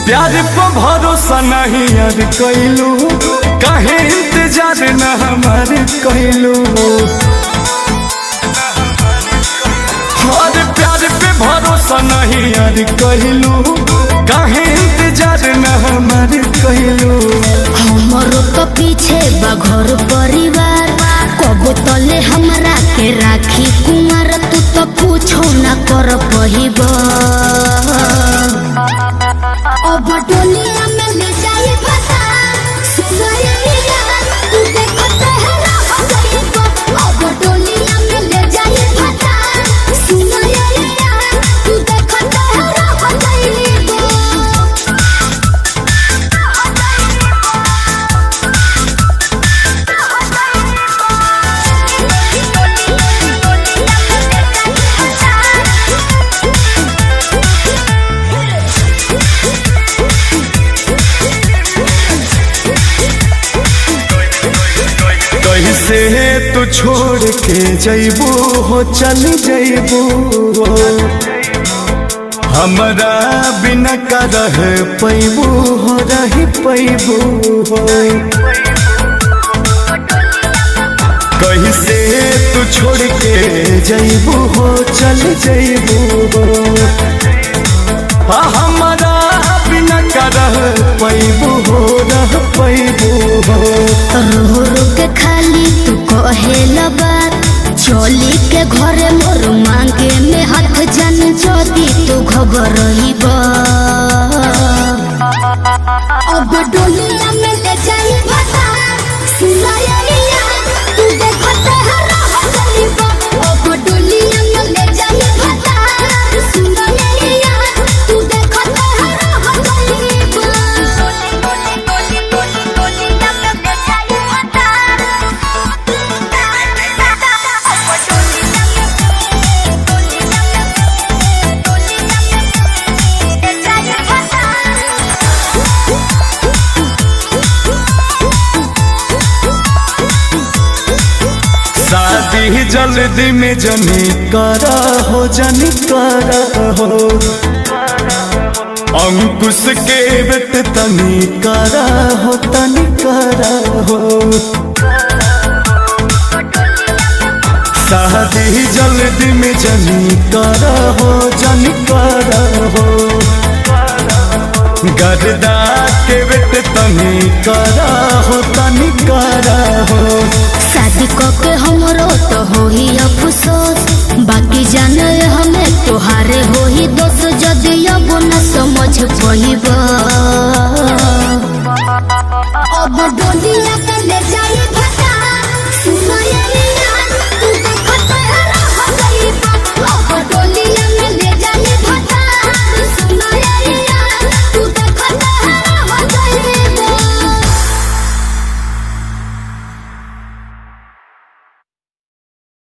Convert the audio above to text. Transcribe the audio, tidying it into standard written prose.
प्यार पर भरोसा नहीं यार कैलू, कहे इंतजार न हमार कैलू। और प्यार पे भरोसा नहीं यार कैलू, कहे इंतजार न हमार कैलू। हमरो तो पीछे बघर परिवार, कब तले हमरा के राखी कुमार। तू तो पूछो न कर पहिबा, अब डोलिया में ले जाए फसा सुनैया। तू देखते है रह गइबा, अब डोलिया में ले जाए फसा सुनैया। तू देखते है रह गइबा। कैसे तू छोड़ के जैबू हो, चल जैबू हमरा बिना का रह पैबू हो, रही पैबू हो। कैसे तू छोड़ के जैबू हो, चल जैबू हो हमरा बिना का रह पैबू हो, रह पैबू हो। रो रो के खाली तू कहेला बात, चोली के घरे मोर मांगे में हाथ जन जोदी तू घबराइबा। अब डोलिया में ले जाई फसा सुनैया। तू देखते है रह गइबा, अब डोलिया में ले जाई फसा सुनैया। तू देखते है रह गइबा। शादी जल्दी में जनी करा हो, जनी करा हो। अंकुश के बेट तनी करा हो, तनी करा हो। शादी जल्दी में जनी करा हो, जनी करा हो। गर्दा के बेट तनी करा हो, तनी करा हो। शादी के हमरो तो होही अफसोस, बाकी जाने हमें तोहारे होही दोस्त। जदि अब न समझ पहिबा,